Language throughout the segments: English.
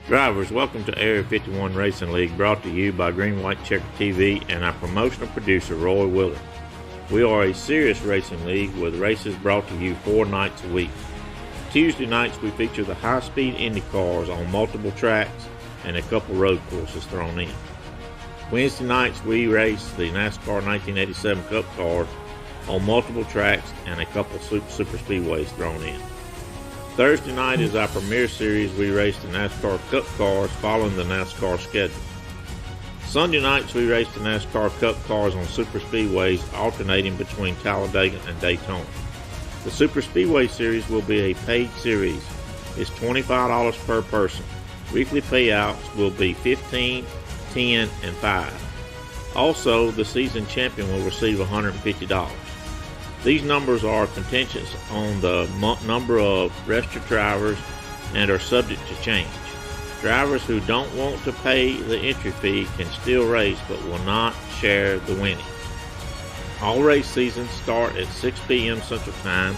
Drivers, welcome to Area 51 Racing League, brought to you by Green White Checker TV and our promotional producer, Roy Willard. We are a serious racing league with races brought to you 4 nights a week. Tuesday nights we feature the high-speed Indy cars on multiple tracks and a couple road courses thrown in. Wednesday nights we race the NASCAR 1987 Cup cars on multiple tracks and a couple super speedways thrown in. Thursday night is our premier series. We race the NASCAR Cup cars following the NASCAR schedule. Sunday nights we race the NASCAR Cup cars on super speedways, alternating between Talladega and Daytona. The Super Speedway Series will be a paid series. It's $25 per person. Weekly payouts will be $15, $10, and $5. Also, the season champion will receive $150. These numbers are contingent on the number of registered drivers and are subject to change. Drivers who don't want to pay the entry fee can still race but will not share the winnings. All race seasons start at 6 p.m. Central Time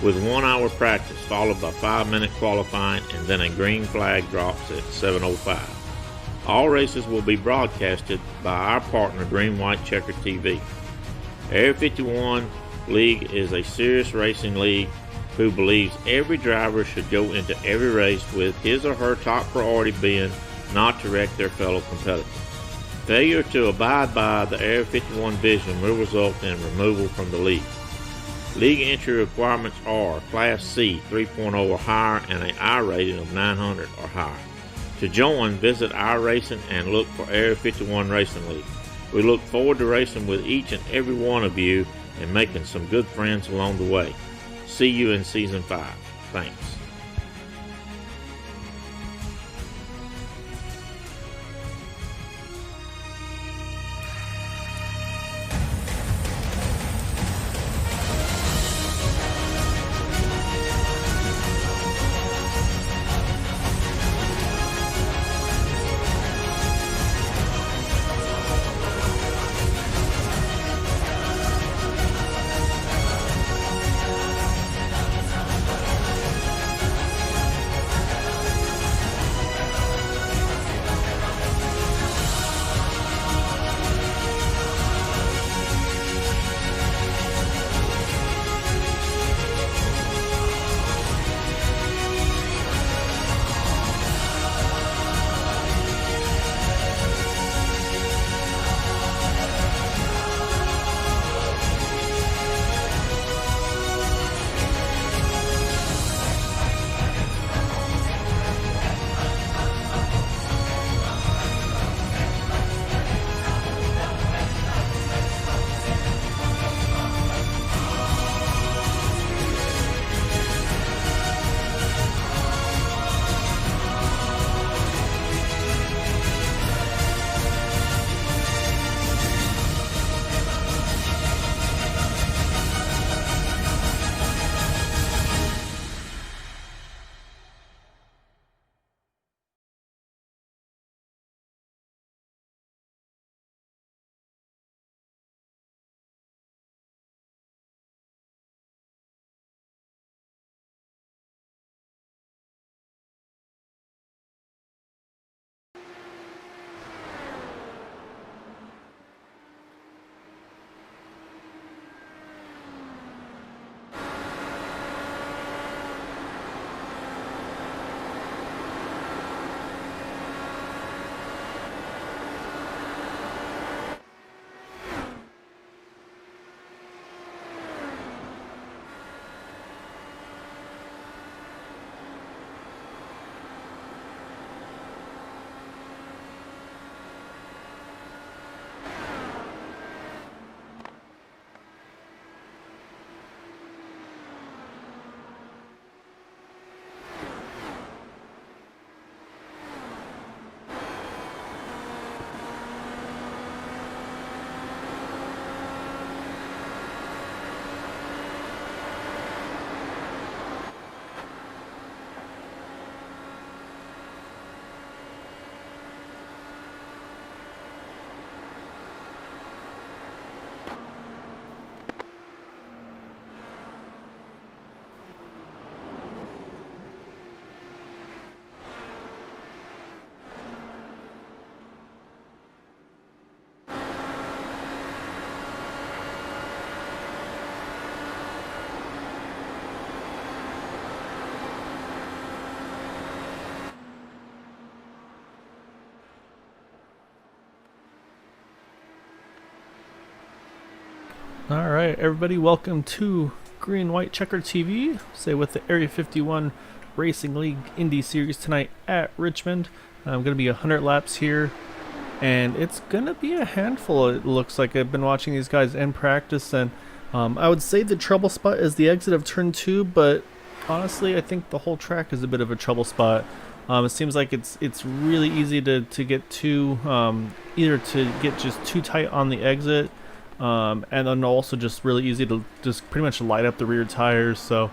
with 1 hour practice followed by 5-minute qualifying, and then a green flag drops at 7:05. All races will be broadcasted by our partner Green White Checker TV. Area 51 League is a serious racing league who believes every driver should go into every race with his or her top priority being not to wreck their fellow competitor. Failure to abide by the Area 51 vision will result in removal from the league. League entry requirements are Class C 3.0 or higher and an I rating of 900 or higher. To join, visit our racing and look for Area 51 Racing League. We look forward to racing with each and every one of you and making some good friends along the way. See you in Season 5. Thanks. All right, everybody, welcome to Green White Checker TV. Say with the Area 51 Racing League Indy Series tonight at Richmond. I'm going to be 100 laps here, and it's going to be a handful. It looks like I've been watching these guys in practice, and I would say the trouble spot is the exit of turn 2, but honestly, I think the whole track is a bit of a trouble spot. It seems like it's really easy to get too either to get just too tight on the exit, and then also just really easy to just pretty much light up the rear tires. So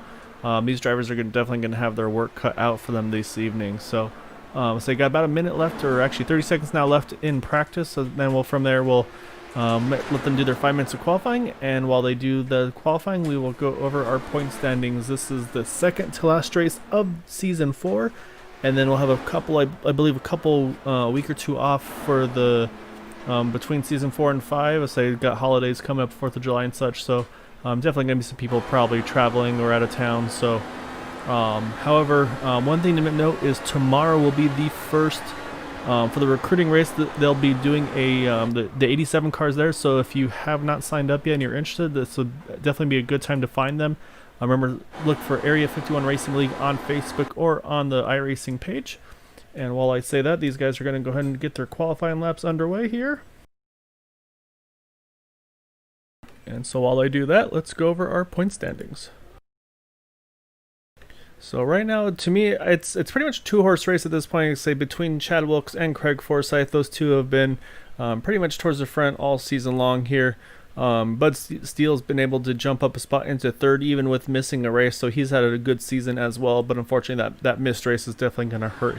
these drivers are definitely going to have their work cut out for them this evening. So you got about a minute left, or actually 30 seconds now left in practice. So then from there we'll let them do their 5 minutes of qualifying, and while they do the qualifying, we will go over our point standings. This is the second to last race of season 4, and then we'll have a couple, I believe, a couple week or two off for the between season 4 and 5. As I got holidays coming up, 4th of July and such. So definitely gonna be some people probably traveling or out of town. So however, one thing to note is tomorrow will be the first for the recruiting race. They'll be doing the 87 cars there. So if you have not signed up yet and you're interested, this would definitely be a good time to find them. Remember, look for Area 51 Racing League on Facebook or on the iRacing page. And while I say that, these guys are going to go ahead and get their qualifying laps underway here. And so while I do that, let's go over our point standings. So right now, to me, it's pretty much a 2-horse race at this point. Say between Chad Wilkes and Craig Forsyth, those two have been pretty much towards the front all season long here. Bud Steele's been able to jump up a spot into 3rd, even with missing a race, so he's had a good season as well. But unfortunately, that missed race is definitely going to hurt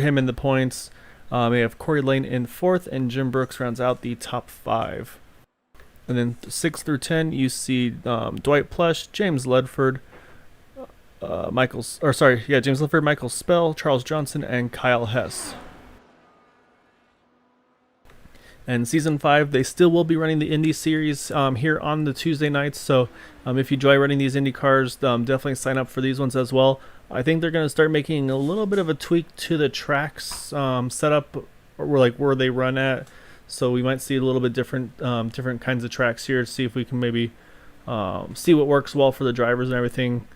him in the points. We have Corey Lane in 4th, and Jim Brooks rounds out the top 5. And then 6 through 10, you see Dwight Plush, James Ledford, James Ledford, Michael Spell, Charles Johnson, and Kyle Hess. And season 5, they still will be running the Indy series here on the Tuesday nights. So if you enjoy running these Indy cars, definitely sign up for these ones as well. I think they're going to start making a little bit of a tweak to the tracks setup, or where they run at. So we might see a little bit different kinds of tracks here to see if we can maybe see what works well for the drivers and everything.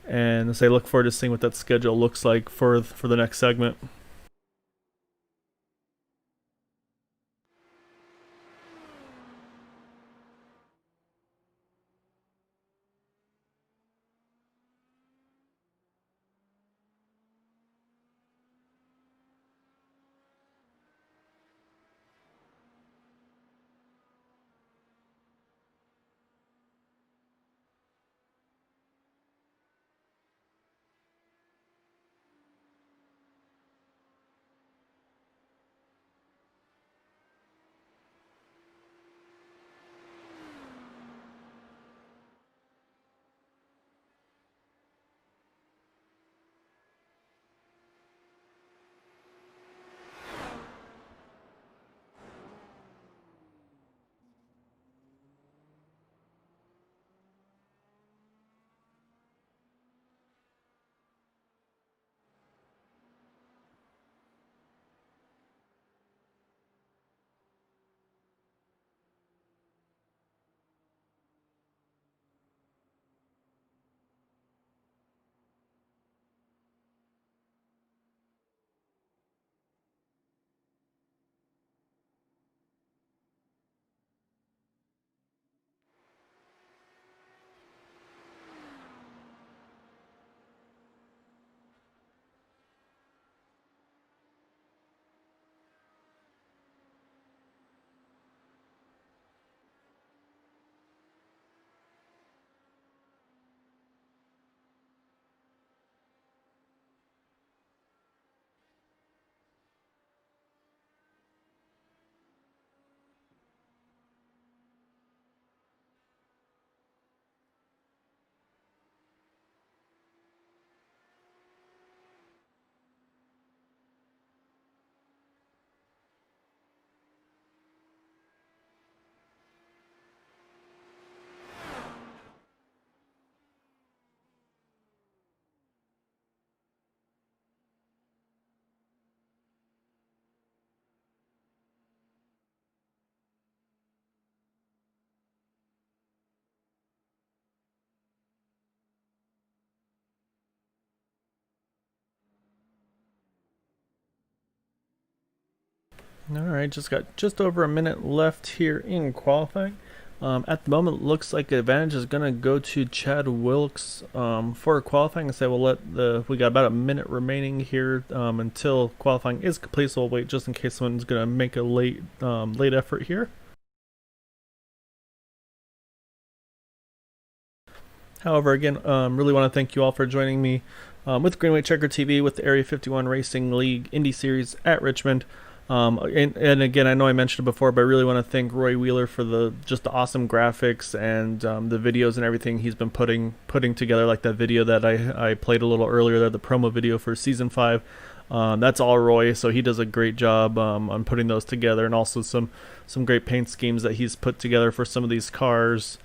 And as I look forward to seeing what that schedule looks like for the next segment. Alright, just got just over a minute left here in qualifying. At the moment, it looks like the advantage is going to go to Chad Wilkes for qualifying. I say we got about a minute remaining here until qualifying is complete, so we'll wait just in case someone's going to make a late effort here. However, again, really want to thank you all for joining me with Green White Checker TV with the Area 51 Racing League Indy Series at Richmond. And again, I know I mentioned it before, but I really want to thank Roy Wheeler for just the awesome graphics and the videos and everything he's been putting together, like that video that I played a little earlier there, the promo video for Season 5. That's all Roy, so he does a great job on putting those together, and also some great paint schemes that he's put together for some of these cars.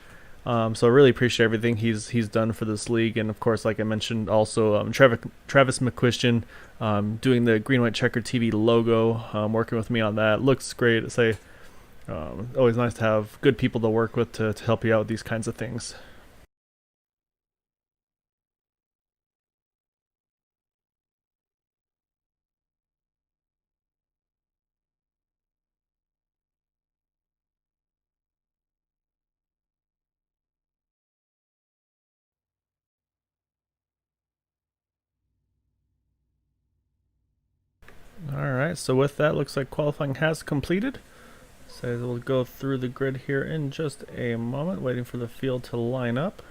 So I really appreciate everything he's done for this league, and of course, like I mentioned, also Travis McQuistion doing the Green White Checker TV logo, working with me on that. Looks great. Always nice to have good people to work with to help you out with these kinds of things. Alright, so with that, looks like qualifying has completed. So we'll go through the grid here in just a moment, waiting for the field to line up.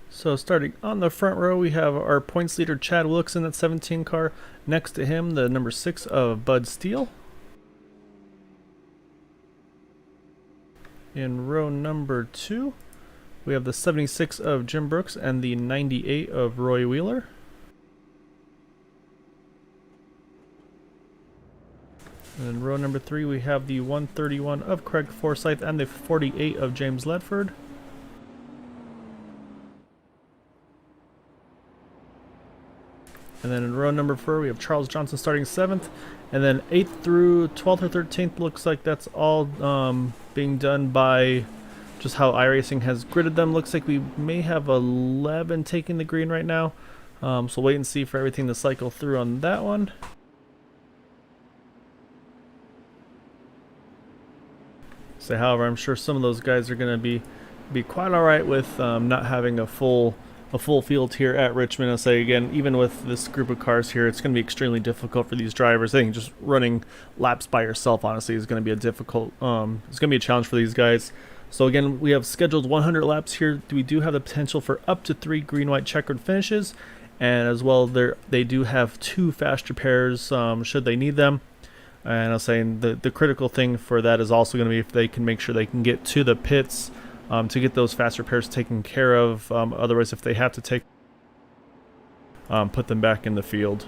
So starting on the front row, we have our points leader Chad Wilkes in that 17 car. Next to him, the number 6 of Bud Steele. In row number 2, we have the 76 of Jim Brooks and the 98 of Roy Wheeler. And in row number 3, we have the 131 of Craig Forsyth and the 48 of James Ledford. And then in row number 4, we have Charles Johnson starting 7th. And then 8th through 12th or 13th looks like that's all being done by just how iRacing has gridded them. Looks like we may have 11 taking the green right now. So wait and see for everything to cycle through on that one. So, however, I'm sure some of those guys are going to be quite alright with not having a full field here at Richmond. I'll say again, even with this group of cars here, it's going to be extremely difficult for these drivers. I think just running laps by yourself, honestly, is going to be it's going to be a challenge for these guys. So again, we have scheduled 100 laps here. We do have the potential for up to 3 green-white checkered finishes, and as well, they do have 2 fast repairs should they need them. And I was saying the critical thing for that is also going to be if they can make sure they can get to the pits to get those fast repairs taken care of. Otherwise, if they have to put them back in the field.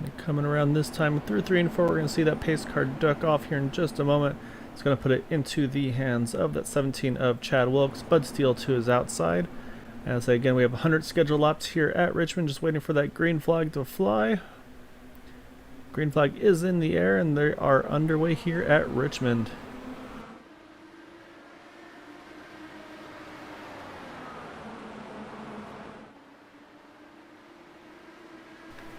And coming around this time through 3 and 4, we're going to see that pace car duck off here in just a moment. It's going to put it into the hands of that 17 of Chad Wilkes. Bud Steele to his outside. And so again, we have 100 scheduled laps here at Richmond, just waiting for that green flag to fly. Green flag is in the air, and they are underway here at Richmond.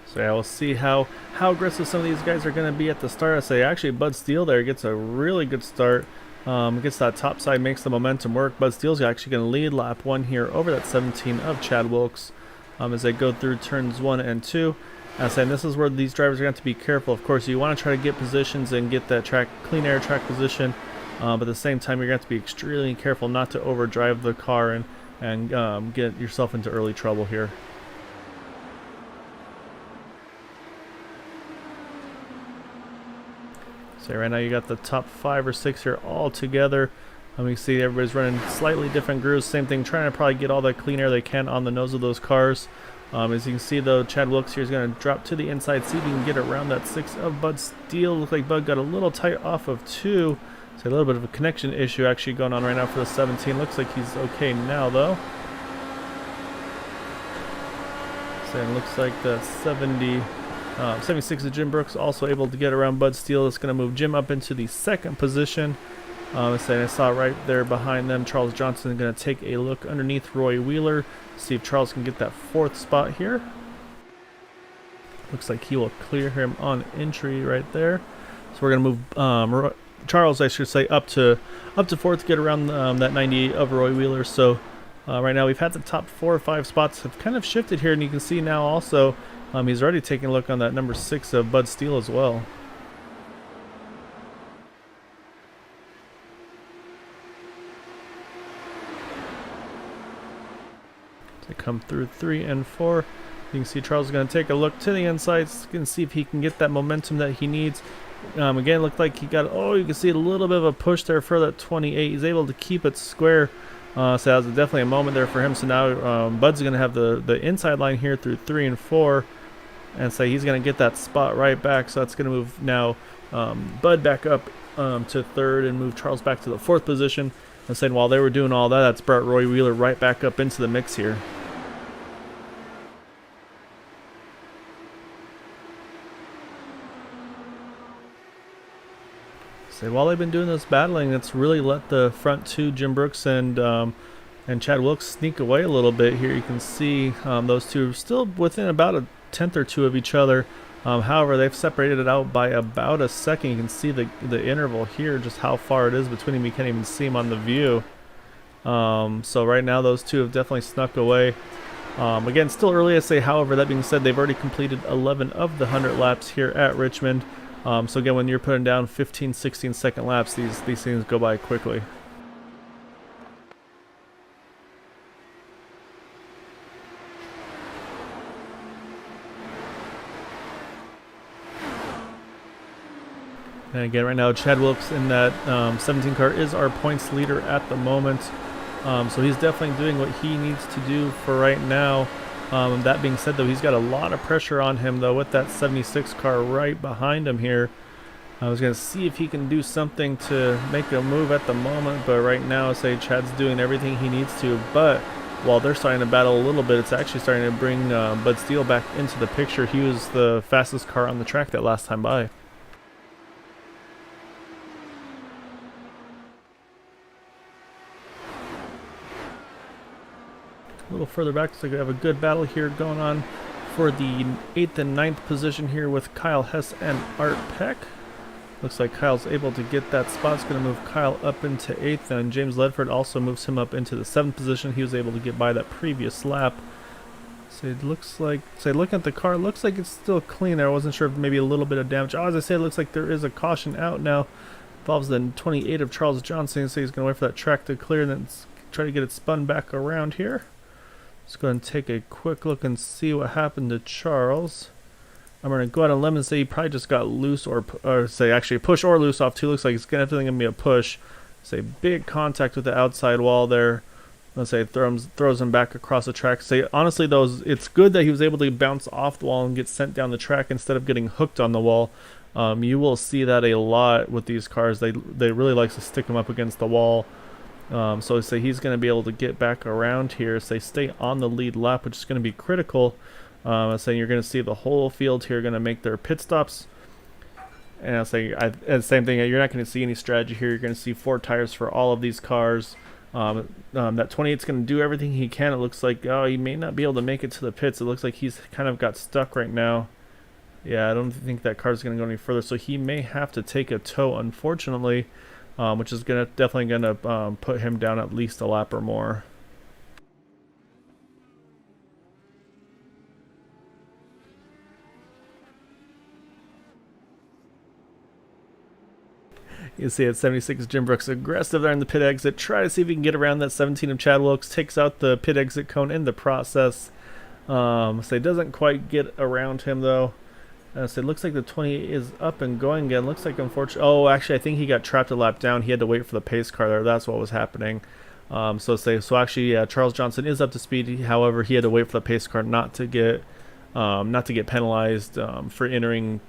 So yeah, we'll see how aggressive some of these guys are going to be at the start. I say actually Bud Steele there gets a really good start. Gets that top side, makes the momentum work. Bud Steele's actually going to lead lap 1 here over that 17 of Chad Wilkes as they go through turns 1 and 2. As I said, this is where these drivers are going to have to be careful. Of course, you want to try to get positions and get that clean air track position, but at the same time, you're going to have to be extremely careful not to overdrive the car and get yourself into early trouble here. So right now you got the top 5 or 6 here all together. You see everybody's running slightly different grooves. Same thing, trying to probably get all the clean air they can on the nose of those cars. As you can see though, Chad Wilkes here is going to drop to the inside, see if he can get around that 6 of Bud Steele. Looks like Bud got a little tight off of 2. So a little bit of a connection issue actually going on right now for the 17. Looks like he's okay now though. So it looks like the 76 of Jim Brooks also able to get around Bud Steele. It's going to move Jim up into the second position. I saw right there behind them, Charles Johnson is going to take a look underneath Roy Wheeler, see if Charles can get that fourth spot here. Looks like he will clear him on entry right there. So we're going to move Charles, I should say, up to fourth to get around that 98 of Roy Wheeler. So right now we've had the top 4 or 5 spots have kind of shifted here, and you can see now also he's already taking a look on that number 6 of Bud Steele as well. They come through 3 and 4. You can see Charles is going to take a look to the insides. You can see if he can get that momentum that he needs. Again, looked like he got, you can see a little bit of a push there for that 28. He's able to keep it square. So that was definitely a moment there for him. So now Bud's going to have the inside line here through 3 and 4. And so he's going to get that spot right back. So that's going to move now Bud back up to 3rd and move Charles back to the 4th position. And saying while they were doing all that, that's brought Roy Wheeler right back up into the mix here. So while they've been doing this battling, it's really let the front 2, Jim Brooks and Chad Wilkes, sneak away a little bit here. You can see those 2 are still within about a 10th or 2 of each other. However, they've separated it out by about a second. You can see the interval here, just how far it is between them. You can't even see them on the view. So right now those 2 have definitely snuck away. Again, still early to say. However, that being said, they've already completed 11 of the 100 laps here at Richmond. So again, when you're putting down 15, 16 second laps, these things go by quickly. And again, right now, Chad Wilkes in that 17 car is our points leader at the moment. So he's definitely doing what he needs to do for right now. That being said, though, he's got a lot of pressure on him, though, with that 76 car right behind him here. I was going to see if he can do something to make a move at the moment, but right now, I say Chad's doing everything he needs to. But while they're starting to battle a little bit, it's actually starting to bring Bud Steele back into the picture. He was the fastest car on the track that last time by. A little further back, so we have a good battle here going on for the 8th and 9th position here with Kyle Hess and Art Peck. Looks like Kyle's able to get that spot. It's going to move Kyle up into 8th, and James Ledford also moves him up into the 7th position. He was able to get by that previous lap. So it looks like, looking at the car, looks like it's still clean there. I wasn't sure if maybe a little bit of damage. As I said, it looks like there is a caution out now. Involves the 28 of Charles Johnson, so he's going to wait for that track to clear and then try to get it spun back around here. Let's go ahead and take a quick look and see what happened to Charles. I'm going to go out on a limb and say he probably just got loose or say actually push or loose off too. Looks like it's definitely going to be a push. Say big contact with the outside wall there. Let's say throws him back across the track. Say honestly though, it's good that he was able to bounce off the wall and get sent down the track instead of getting hooked on the wall. You will see that a lot with these cars. They really like to stick them up against the wall. So say he's going to be able to get back around here. Say stay on the lead lap, which is going to be critical. Saying you're going to see the whole field here going to make their pit stops. And I'll say same thing. You're not going to see any strategy here. You're going to see 4 tires for all of these cars. That 28 is going to do everything he can. It looks like he may not be able to make it to the pits. It looks like he's kind of got stuck right now. Yeah, I don't think that car's going to go any further. So he may have to take a tow, unfortunately, which is definitely going to put him down at least a lap or more. You see at 76, Jim Brooks aggressive there in the pit exit. Try to see if he can get around that 17 of Chad Wilkes. Takes out the pit exit cone in the process. So he doesn't quite get around him though. So it looks like the 28 is up and going again. Looks like unfortunately. Oh, actually, I think he got trapped a lap down. He had to wait for the pace car there. That's what was happening. So actually, Charles Johnson is up to speed. However, he had to wait for the pace car not to get penalized for entering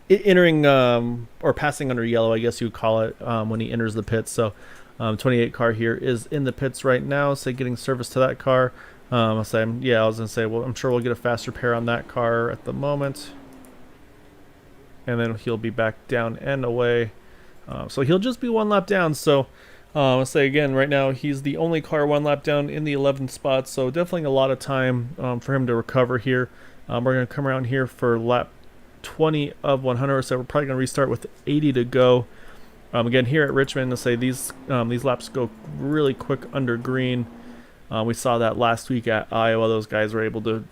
entering or passing under yellow, I guess you would call it, when he enters the pits. So 28 car here is in the pits right now, so getting service to that car. I was gonna say, well, I'm sure we'll get a fast repair on that car at the moment, and then he'll be back down and away. So he'll just be one lap down. So I'll say again, right now he's the only car one lap down in the 11th spot. So definitely a lot of time for him to recover here. We're gonna come around here for lap 20 of 100. So we're probably gonna restart with 80 to go. Again, here at Richmond, to say these laps go really quick under green. We saw that last week at Iowa. Those guys were able to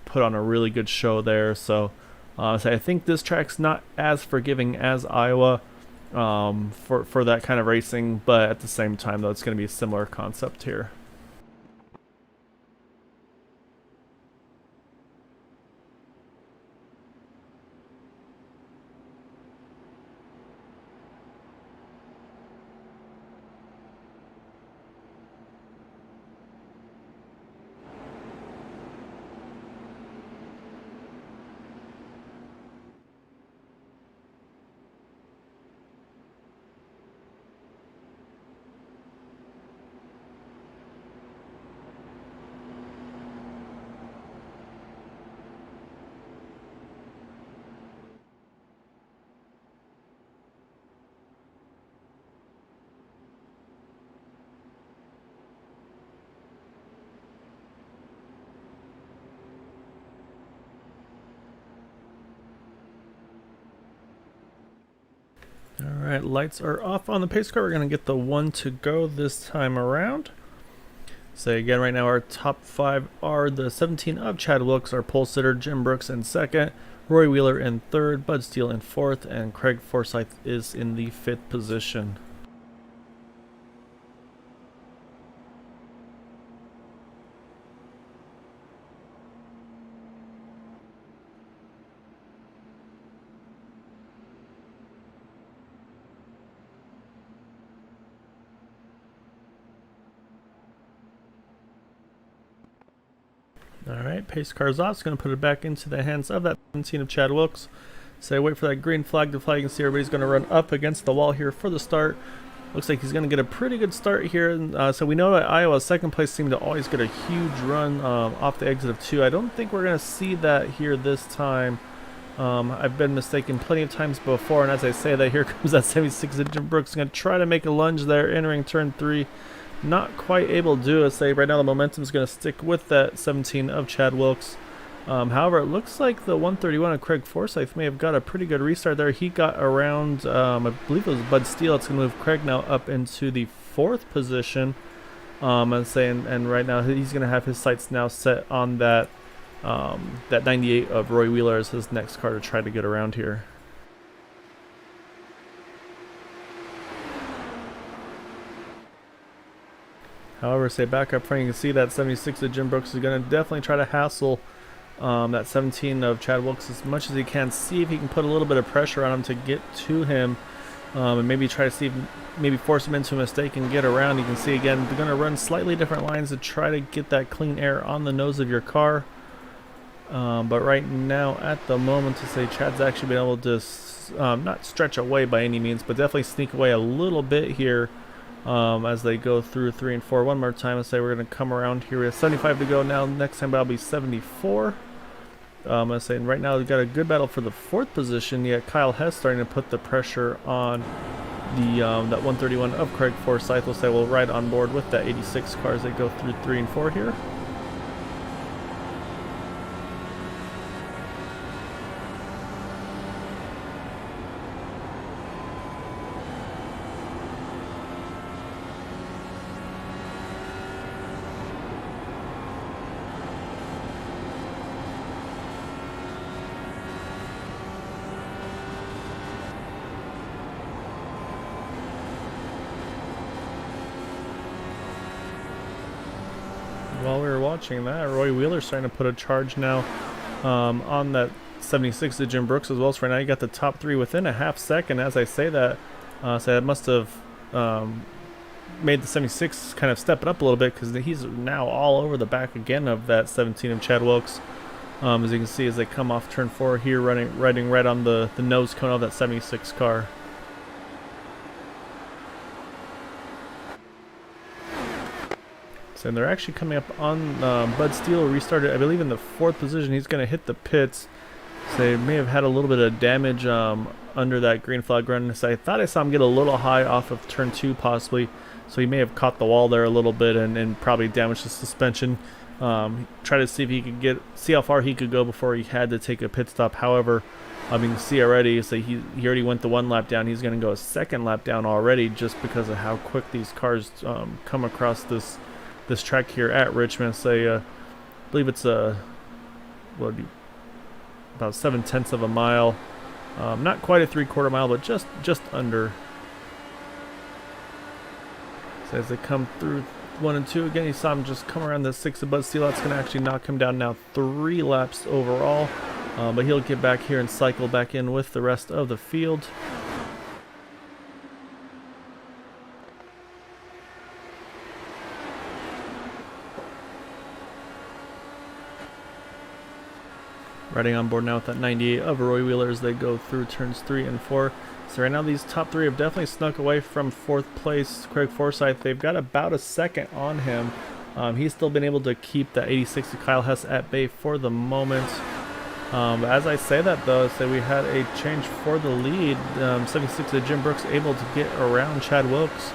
put on a really good show there. So I think this track's not as forgiving as Iowa for that kind of racing, but at the same time, though, it's going to be a similar concept here. Alright, lights are off on the pace car. We're going to get the 1 to go this time around. So again, right now our top 5 are the 17 of Chad Wilkes, our pole sitter, Jim Brooks in 2nd, Roy Wheeler in 3rd, Bud Steele in 4th, and Craig Forsyth is in the 5th position. Alright, pace car's off. It's going to put it back into the hands of that 17 of Chad Wilkes. So wait for that green flag to fly. You can see everybody's going to run up against the wall here for the start. Looks like he's going to get a pretty good start here. So we know that Iowa's 2nd place seemed to always get a huge run off the exit of 2. I don't think we're going to see that here this time. I've been mistaken plenty of times before, and as I say that, here comes that 76 of Jim Brooks. Going to try to make a lunge there, entering turn 3. Not quite able to do it. Say right now the momentum is going to stick with that 17 of Chad Wilkes. However, it looks like the 131 of Craig Forsyth may have got a pretty good restart there. He got around, I believe it was Bud Steele. It's going to move Craig now up into the 4th position. And right now he's going to have his sights now set on that 98 of Roy Wheeler as his next car to try to get around here. However, say back up front, you can see that 76 of Jim Brooks is going to definitely try to hassle that 17 of Chad Wilkes as much as he can. See if he can put a little bit of pressure on him to get to him, and maybe try to see if maybe force him into a mistake and get around. You can see again they're going to run slightly different lines to try to get that clean air on the nose of your car. But right now, at the moment, to say Chad's actually been able to not stretch away by any means, but definitely sneak away a little bit here. As they go through 3 and 4 one more time. Let's say we're going to come around here. We have 75 to go now. Next time that'll be 74. I'm saying right now we've got a good battle for the 4th position. Yet Kyle Hess starting to put the pressure on the that 131 of Craig Forsyth. We'll say we'll ride on board with that 86 car as they go through 3 and 4 here. While we were watching that, Roy Wheeler's starting to put a charge now on that 76 to Jim Brooks as well. So right now you got the top 3 within a half second. As I say that, so it must have made the 76 kind of step it up a little bit because he's now all over the back again of that 17 of Chad Wilkes. As you can see, as they come off turn 4 here, riding right on the nose cone of that 76 car. And they're actually coming up on Bud Steele, restarted, I believe, in the 4th position. He's going to hit the pits. So they may have had a little bit of damage under that green flag run. So I thought I saw him get a little high off of turn 2 possibly. So he may have caught the wall there a little bit and probably damaged the suspension. Try to see if he could see how far he could go before he had to take a pit stop. However, I mean, you see already, so he already went the 1 lap down. He's going to go a 2nd lap down already just because of how quick these cars come across this track here at Richmond. Say, I believe it's about 7/10 of a mile. Not quite a 3/4 mile, but just under. So as they come through 1 and 2, again, you saw him just come around the 6 of Bud Steele. That's going to actually knock him down now 3 laps overall. But he'll get back here and cycle back in with the rest of the field. Riding on board now with that 98 of Roy Wheeler as they go through turns 3 and 4. So right now these top 3 have definitely snuck away from 4th place Craig Forsyth. They've got about a 2nd on him. He's still been able to keep that 86 of Kyle Hess at bay for the moment. But as I say that though, so we had a change for the lead. 76 of Jim Brooks able to get around Chad Wilkes.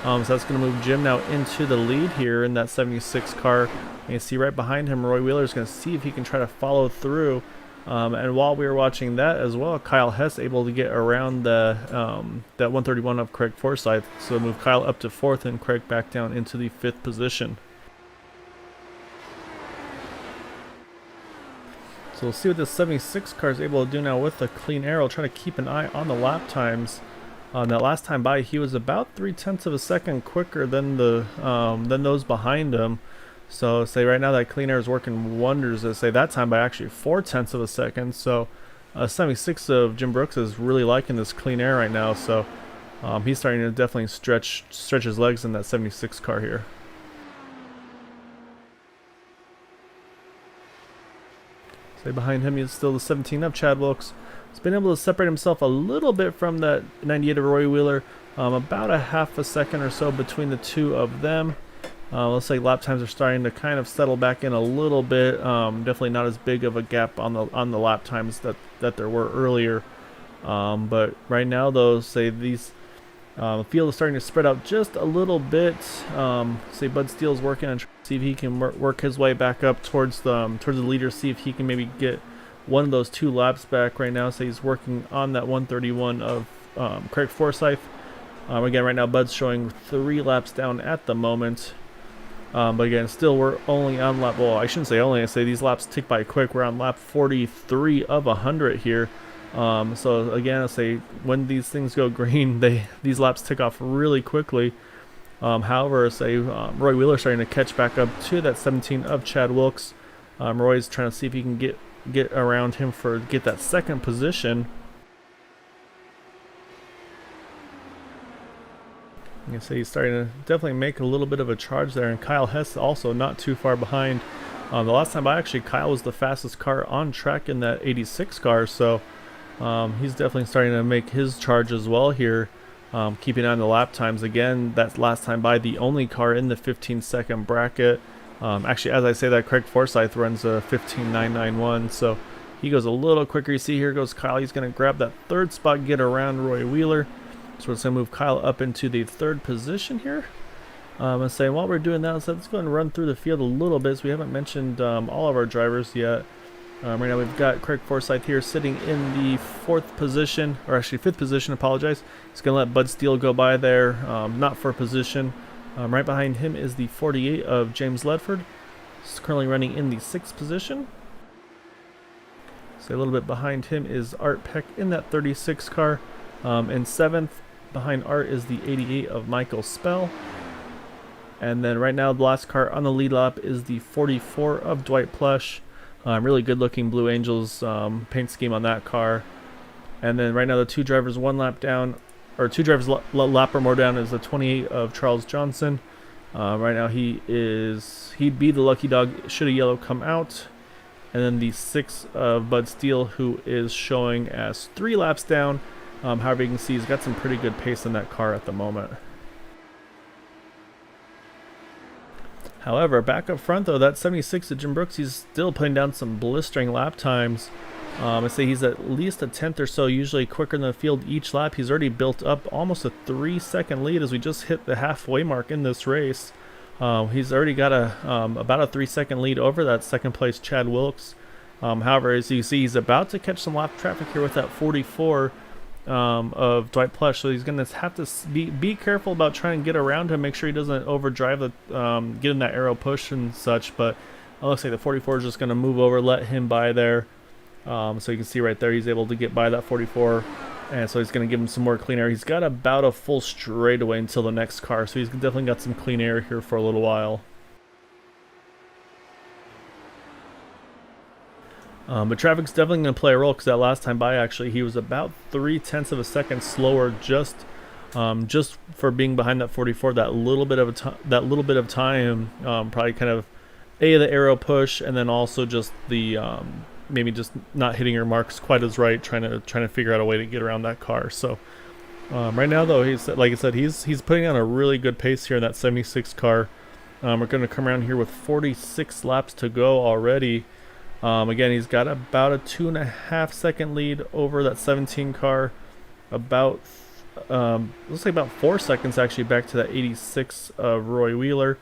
So that's going to move Jim now into the lead here in that 76 car. And you see right behind him, Roy Wheeler is going to see if he can try to follow through. And while we were watching that as well, Kyle Hess able to get around the that 131 of Craig Forsyth. So move Kyle up to 4th and Craig back down into the 5th position. So we'll see what this 76 car is able to do now with the clean air. I'll try to keep an eye on the lap times. That last time by, he was about 0.3 of a second quicker than than those behind him. So say right now that clean air is working wonders. Say that time by actually 0.4 of a second. So 76 of Jim Brooks is really liking this clean air right now. So he's starting to definitely stretch his legs in that 76 car here. Say behind him is still the 17 of Chad Wilkes. He's been able to separate himself a little bit from that 98 of Roy Wheeler. About a half a second or so between the 2 of them. Looks like lap times are starting to kind of settle back in a little bit. Definitely not as big of a gap on the lap times that there were earlier. But right now, though, say these the field is starting to spread out just a little bit. Say Bud Steele's working on trying to see if he can work his way back up towards the leader. See if he can maybe get one of those 2 laps back right now. So he's working on that 131 of Craig Forsyth. Again, right now Bud's showing 3 laps down at the moment. But again, still we're only on lap, well, I shouldn't say only, I say these laps tick by quick. We're on lap 43 of 100 here. So again, I say when these things go green, these laps tick off really quickly. However, say Roy Wheeler starting to catch back up to that 17 of Chad Wilkes. Roy's trying to see if he can get around him get that 2nd position. You can see he's starting to definitely make a little bit of a charge there, and Kyle Hess also not too far behind. The last time by, actually, Kyle was the fastest car on track in that 86 car, so he's definitely starting to make his charge as well here, keeping on the lap times. Again, that last time by, the only car in the 15-second bracket. Actually, as I say that, Craig Forsyth runs a 15.991, so he goes a little quicker. You see here goes Kyle. He's going to grab that 3rd spot, get around Roy Wheeler. So we're just going to move Kyle up into the 3rd position here. And say while we're doing that, let's go ahead and run through the field a little bit. So we haven't mentioned all of our drivers yet. Right now we've got Craig Forsyth here sitting in the 4th position, or actually 5th position, apologize. He's going to let Bud Steele go by there, not for position. Right behind him is the 48 of James Ledford. He's currently running in the 6th position. So a little bit behind him is Art Peck in that 36 car. In 7th, behind Art, is the 88 of Michael Spell. And then right now, the last car on the lead lap is the 44 of Dwight Plush. Really good looking Blue Angels paint scheme on that car. And then right now, the 2 drivers 1 lap down, or 2 drivers lap or more down, is the 28 of Charles Johnson. Right now, he'd be the lucky dog should a yellow come out. and then the 6 of Bud Steele, who is showing as 3 laps down. However, you can see he's got some pretty good pace in that car at the moment. However, back up front though, that 76 of Jim Brooks, he's still putting down some blistering lap times. I say he's at least a tenth or so, usually quicker than the field each lap. He's already built up almost a 3-second lead as we just hit the halfway mark in this race. He's already got about a 3-second lead over that second place Chad Wilkes. However, as you see, he's about to catch some lap traffic here with that 44 of Dwight Plush, so he's going to have to be careful about trying to get around him, make sure he doesn't overdrive the get in that arrow push and such. But it looks like the 44 is just going to move over, let him by there. So you can see right there he's able to get by that 44, and so he's going to give him some more clean air. He's got about a full straightaway until the next car, so he's definitely got some clean air here for a little while. But traffic's definitely going to play a role, because that last time by, actually, he was about 0.3 of a second slower just for being behind that 44. That little bit of time, probably kind of the arrow push, and then also just the maybe just not hitting your marks quite as right, trying to figure out a way to get around that car. So right now though, he's, like I said, he's putting on a really good pace here in that 76 car. We're going to come around here with 46 laps to go already. Again, he's got about a 2.5 second lead over that 17 car. About looks like about 4 seconds actually back to that 86 of Roy Wheeler.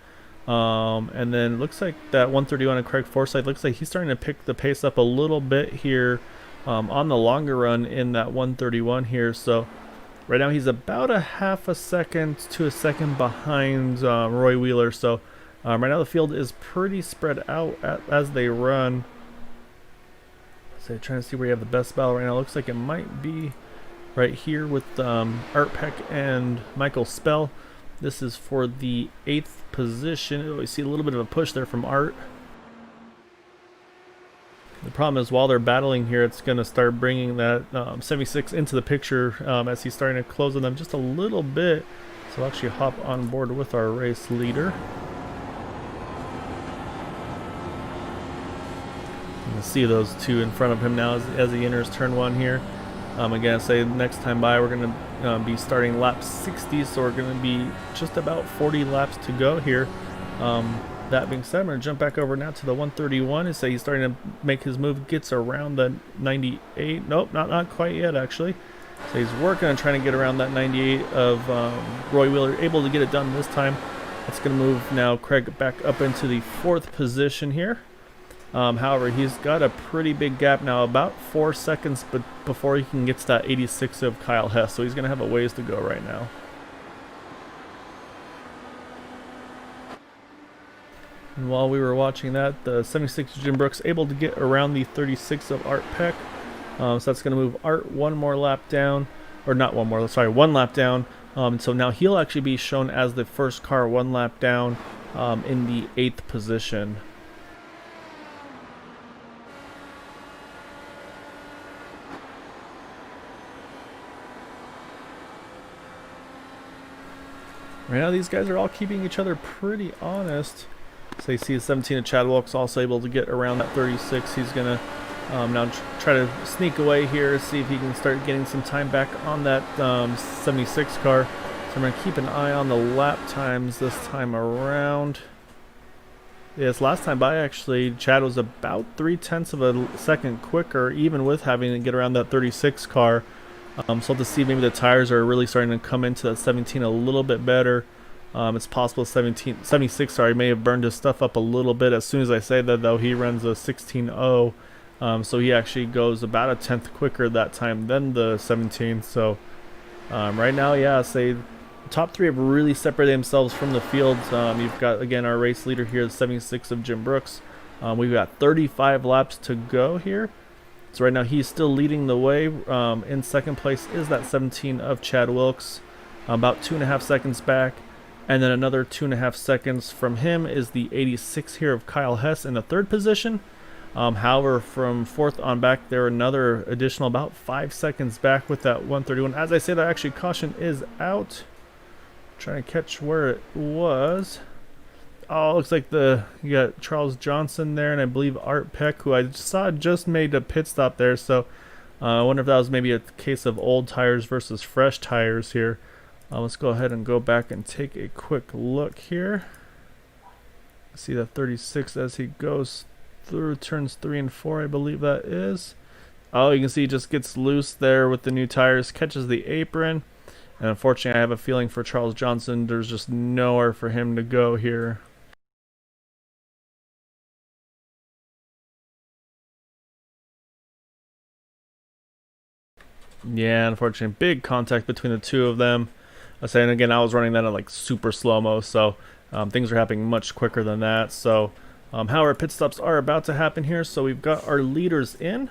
And then looks like that 131 of Craig Forsyth, looks like he's starting to pick the pace up a little bit here on the longer run in that 131 here. So right now he's about a half a second to a second behind Roy Wheeler. So right now the field is pretty spread out as they run. So trying to see where you have the best battle right now. Looks like it might be right here with Art Peck and Michael Spell. This is for the 8th position. Oh, we see a little bit of a push there from Art. The problem is, while they're battling here, it's going to start bringing that 76 into the picture as he's starting to close on them just a little bit. So I'll actually hop on board with our race leader. You can see those two in front of him now as he enters turn 1 here. Again, say next time by we're going to be starting lap 60, so we're going to be just about 40 laps to go here. That being said, I'm going to jump back over now to the 131 and say he's starting to make his move, gets around the 98. Nope, not quite yet actually. So he's working on trying to get around that 98 of Roy Wheeler, able to get it done this time. That's going to move now Craig back up into the 4th position here. However, he's got a pretty big gap now, about 4 seconds before he can get to that 86 of Kyle Hess, so he's going to have a ways to go right now. And while we were watching that, the 76 of Jim Brooks able to get around the 36 of Art Peck, so that's going to move Art one lap down, so now he'll actually be shown as the first car 1 lap down in the 8th position. Right now, these guys are all keeping each other pretty honest. So you see the 17 of Chad Wilkes also able to get around that 36. He's going to now try to sneak away here, see if he can start getting some time back on that 76 car. So I'm going to keep an eye on the lap times this time around. Yes, last time by actually, Chad was about 0.3 of a second quicker, even with having to get around that 36 car. So to see maybe the tires are really starting to come into that 17 a little bit better. It's possible 76 may have burned his stuff up a little bit. As soon as I say that though, he runs a 16.0, so he actually goes about a tenth quicker that time than the 17. So right now, yeah, say top 3 have really separated themselves from the field. You've got again our race leader here, the 76 of Jim Brooks. We've got 35 laps to go here. So right now he's still leading the way. In second place is that 17 of Chad Wilkes, about 2.5 seconds back. And then another 2.5 seconds from him is the 86 here of Kyle Hess in the 3rd position. However, from 4th on back, there another additional about 5 seconds back with that 131. As I said, actually caution is out. Trying to catch where it was. Oh, looks like you got Charles Johnson there, and I believe Art Peck, who I saw just made a pit stop there. So I wonder if that was maybe a case of old tires versus fresh tires here. Let's go ahead and go back and take a quick look here. See that 36 as he goes through turns 3 and 4, I believe that is. Oh, you can see he just gets loose there with the new tires, catches the apron. And unfortunately, I have a feeling for Charles Johnson, there's just nowhere for him to go here. Yeah, unfortunately, big contact between the two of them. I say, and again, I was running that at like super slow-mo, so things are happening much quicker than that. So, however, pit stops are about to happen here. So we've got our leaders in.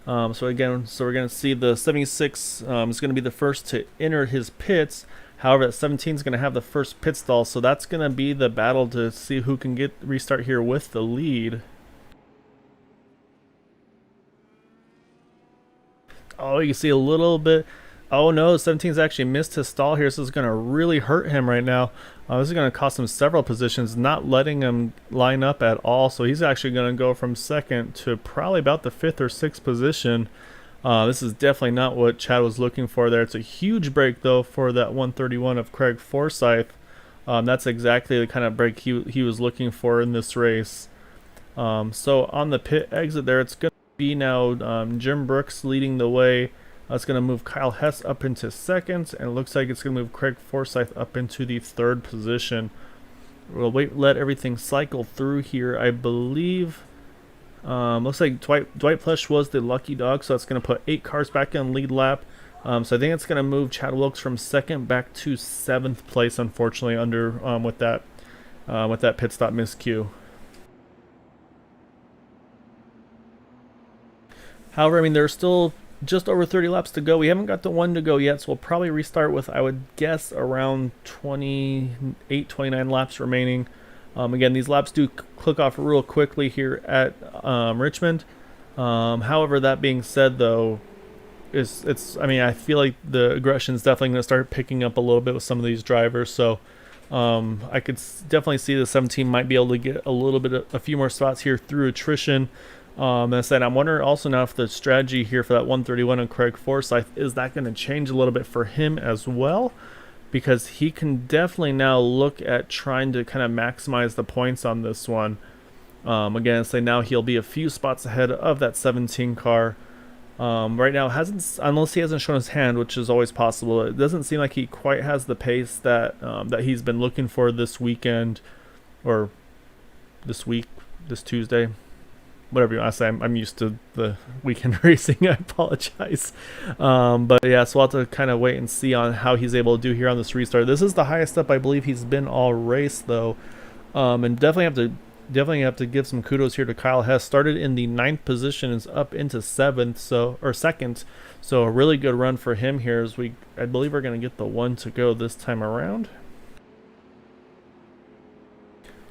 So we're going to see the 76 is going to be the first to enter his pits. However, that 17 is going to have the first pit stall, so that's going to be the battle to see who can get restart here with the lead. Oh, you can see a little bit. Oh no, 17's actually missed his stall here, so it's going to really hurt him right now. This is going to cost him several positions, not letting him line up at all. So he's actually going to go from second to probably about the 5th or 6th position. This is definitely not what Chad was looking for there. It's a huge break, though, for that 131 of Craig Forsyth. That's exactly the kind of break he was looking for in this race. So on the pit exit there, it's going to be now Jim Brooks leading the way. It's going to move Kyle Hess up into second, and it looks like it's going to move Craig Forsyth up into the 3rd position. We'll let everything cycle through here. I believe, looks like Dwight Plush was the lucky dog, so that's going to put 8 cars back in lead lap. So I think it's going to move Chad Wilkes from 2nd back to 7th place, unfortunately, under with that pit stop miscue. However, I mean, there's still just over 30 laps to go. We haven't got the 1 to go yet, so we'll probably restart with, I would guess, around 28, 29 laps remaining. Again, these laps do click off real quickly here at Richmond. However, that being said, though, I mean, I feel like the aggression is definitely going to start picking up a little bit with some of these drivers. So I could definitely see the 17 might be able to get a few more spots here through attrition. And I said, I'm wondering also now if the strategy here for that 131 on Craig Forsyth, is that going to change a little bit for him as well? Because he can definitely now look at trying to kind of maximize the points on this one. Again, say now he'll be a few spots ahead of that 17 car. Right now, unless he hasn't shown his hand, which is always possible, it doesn't seem like he quite has the pace that he's been looking for this weekend, or this Tuesday. Whatever you want to say, I'm used to the weekend racing. I apologize. But yeah, so we'll have to kind of wait and see on how he's able to do here on this restart. This is the highest up I believe he's been all race, though. And definitely have to give some kudos here to Kyle Hess. Started in the 9th position, is up into 7th, or 2nd. So a really good run for him here, as I believe we're going to get the 1 to go this time around.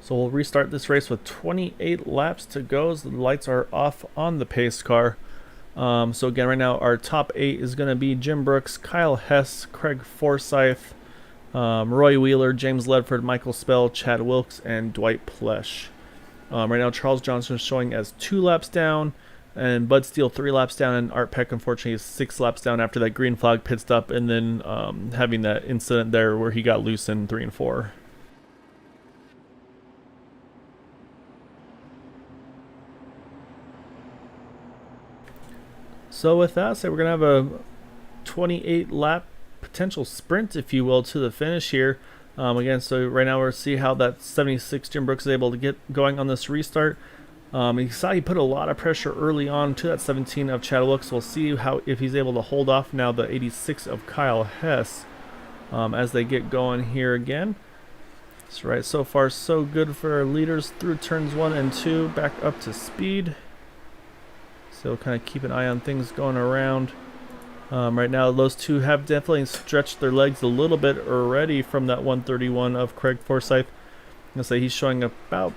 So we'll restart this race with 28 laps to go as the lights are off on the pace car. So again, right now our top 8 is going to be Jim Brooks, Kyle Hess, Craig Forsyth, Roy Wheeler, James Ledford, Michael Spell, Chad Wilkes, and Dwight Plesh. Right now Charles Johnson is showing as 2 laps down, and Bud Steele 3 laps down, and Art Peck unfortunately is 6 laps down after that green flag pit stop, and then having that incident there where he got loose in 3 and 4. So with that said, we're going to have a 28 lap potential sprint, if you will, to the finish here. Again, so right now we're see how that 76 Jim Brooks is able to get going on this restart. You saw he put a lot of pressure early on to that 17 of Chad Wilkes. So we'll see if he's able to hold off now the 86 of Kyle Hess as they get going here again. So right, so far so good for our leaders through turns 1 and 2, back up to speed. So kind of keep an eye on things going around. Right now, those two have definitely stretched their legs a little bit already from that 131 of Craig Forsyth. I'm going to say he's showing about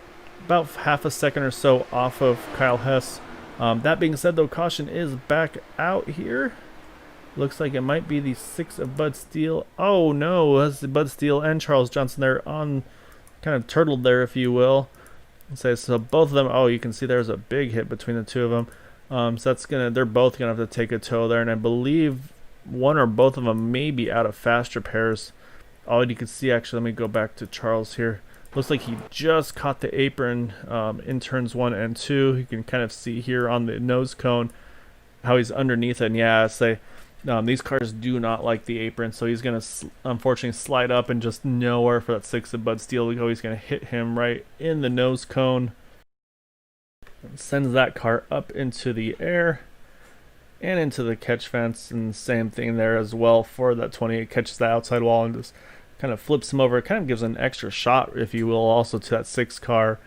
half a second or so off of Kyle Hess. That being said, though, caution is back out here. Looks like it might be the 6 of Bud Steele. Oh, no, that's Bud Steele and Charles Johnson there on kind of turtled there, if you will. So both of them, oh, you can see there's a big hit between the two of them. So that's they're both gonna have to take a tow there, and I believe one or both of them may be out of fast repairs. All you can see, actually, let me go back to Charles here. Looks like he just caught the apron in turns 1 and 2. You can kind of see here on the nose cone how he's underneath it. And yeah, these cars do not like the apron, so he's going to unfortunately slide up and just nowhere for that 6 of Bud Steele to go. He's going to hit him right in the nose cone. Sends that car up into the air and into the catch fence, and same thing there as well for that 28. Catches the outside wall and just kind of flips him over. It kind of gives an extra shot, if you will, also to that 6 car.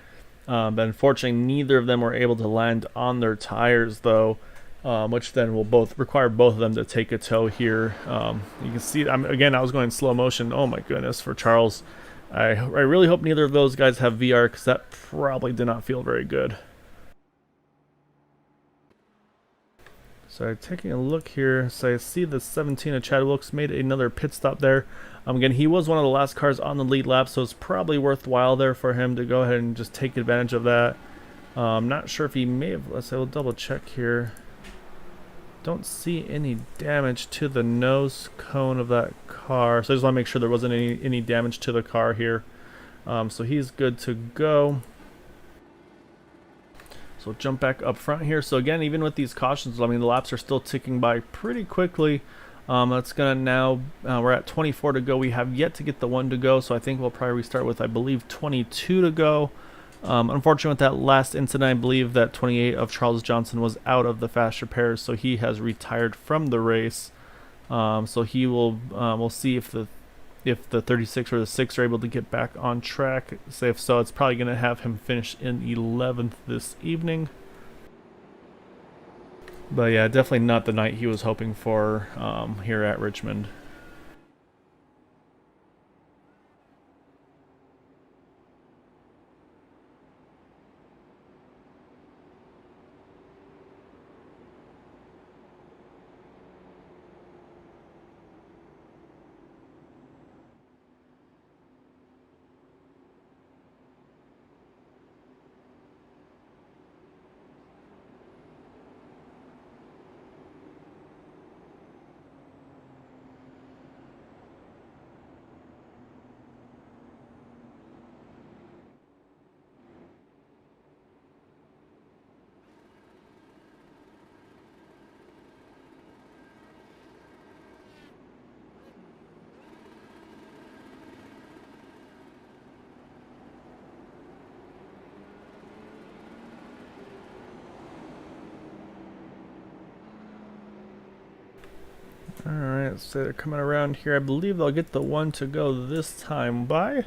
But unfortunately, neither of them were able to land on their tires, though, which then will require both of them to take a tow here. You can see, again, I was going in slow motion. Oh my goodness, for Charles. I really hope neither of those guys have VR, because that probably did not feel very good. So taking a look here, so I see the 17 of Chad Wilkes made another pit stop there. Again, he was one of the last cars on the lead lap, so it's probably worthwhile there for him to go ahead and just take advantage of that. I'm not sure if he may have, we'll double check here. Don't see any damage to the nose cone of that car, so I just want to make sure there wasn't any damage to the car here. So he's good to go. So jump back up front here. So again, even with these cautions, I mean, the laps are still ticking by pretty quickly. That's gonna now, we're at 24 to go. We have yet to get the 1 to go, so I think we'll probably restart with, I believe, 22 to go. Unfortunately, with that last incident, I believe that 28 of Charles Johnson was out of the fast repairs, so he has retired from the race. So he will, we'll see if the 36 or the 6 are able to get back on track. Say if so, it's probably going to have him finish in 11th this evening. But yeah, definitely not the night he was hoping for here at Richmond. Alright, so they're coming around here. I believe they'll get the 1 to go this time by.